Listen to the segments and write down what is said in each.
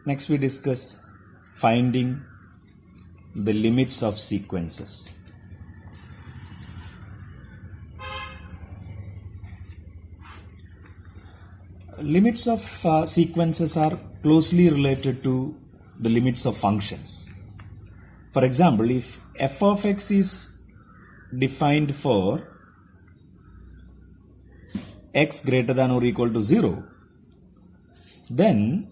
Next we discuss finding the limits of sequences. Limits of sequences are closely related to the limits of functions. For example, if f of x is defined for x greater than or equal to 0, then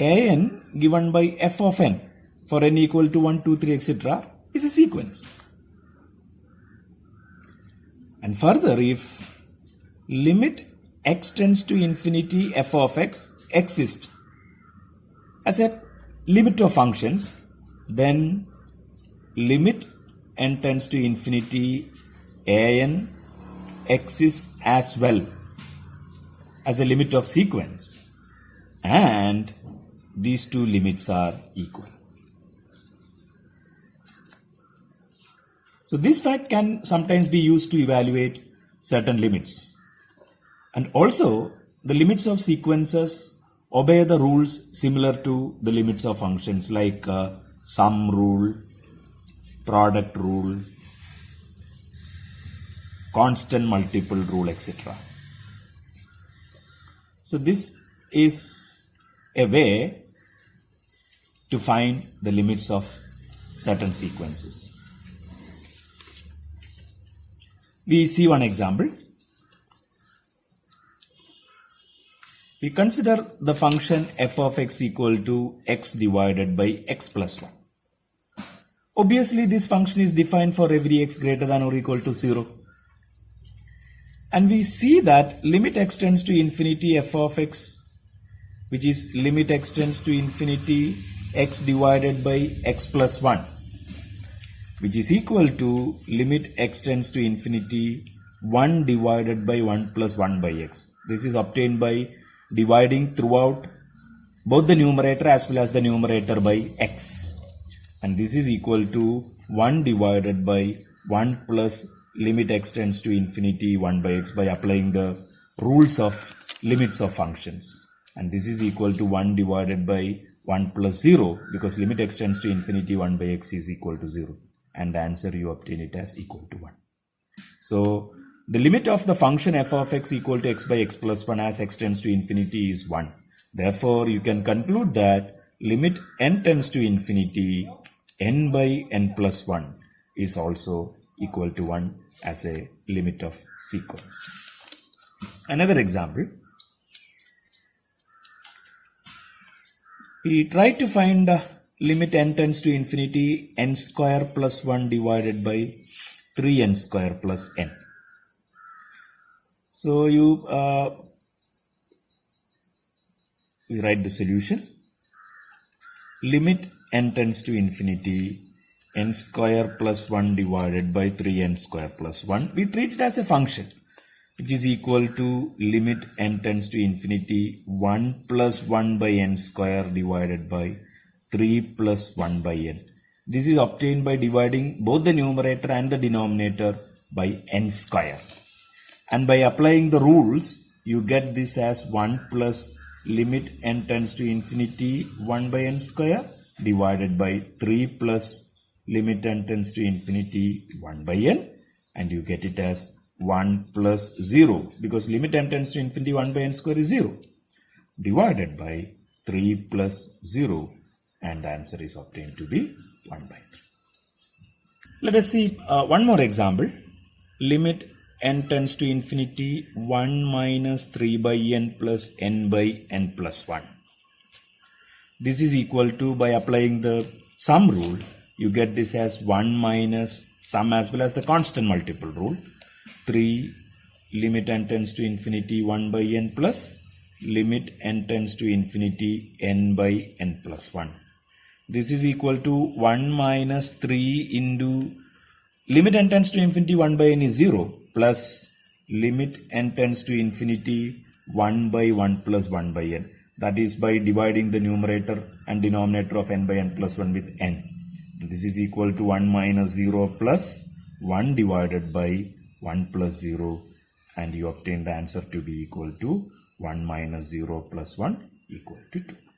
an given by f of n for n equal to 1, 2, 3, etc. is a sequence. And further, if limit x tends to infinity f of x exists as a limit of functions, then limit n tends to infinity an exists as well as a limit of sequence, and these two limits are equal. So this fact can sometimes be used to evaluate certain limits. And also, the limits of sequences obey the rules similar to the limits of functions, like sum rule, product rule, constant multiple rule, etc. So this is a way to find the limits of certain sequences. We see one example. We consider the function f of x equal to x divided by x plus 1. Obviously, this function is defined for every x greater than or equal to 0. And we see that limit x tends to infinity f of x, which is limit x tends to infinity x divided by x plus 1, which is equal to limit x tends to infinity 1 divided by 1 plus 1 by x. This is obtained by dividing throughout both the numerator as well as the numerator by x, and this is equal to 1 divided by 1 plus limit x tends to infinity 1 by x by applying the rules of limits of functions, and this is equal to 1 divided by 1 plus 0, because limit x tends to infinity 1 by x is equal to 0, and the answer you obtain it as equal to 1. So the limit of the function f of x equal to x by x plus 1 as x tends to infinity is 1. Therefore, you can conclude that limit n tends to infinity n by n plus 1 is also equal to 1 as a limit of sequence. Another example. We try to find limit n tends to infinity n square plus 1 divided by 3n square plus n. So we write the solution. Limit n tends to infinity n square plus 1 divided by 3n square plus 1. We treat it as a function, which is equal to limit n tends to infinity 1 plus 1 by n square divided by 3 plus 1 by n. This is obtained by dividing both the numerator and the denominator by n square. And by applying the rules, you get this as 1 plus limit n tends to infinity 1 by n square divided by 3 plus limit n tends to infinity 1 by n, and you get it as 1 plus 0, because limit n tends to infinity 1 by n square is 0, divided by 3 plus 0, and the answer is obtained to be 1 by 3. Let us see one more example. Limit n tends to infinity 1 minus 3 by n plus n by n plus 1. This is equal to, by applying the sum rule, you get this as 1 minus sum as well as the constant multiple rule, 3 limit n tends to infinity 1 by n plus limit n tends to infinity n by n plus 1. This is equal to 1 minus 3 into limit n tends to infinity 1 by n is 0 plus limit n tends to infinity 1 by 1 plus 1 by n. That is by dividing the numerator and denominator of n by n plus 1 with n. This is equal to 1 minus 0 plus 1 divided by 1 plus 0, and you obtain the answer to be equal to 1 minus 0 plus 1 equal to 2.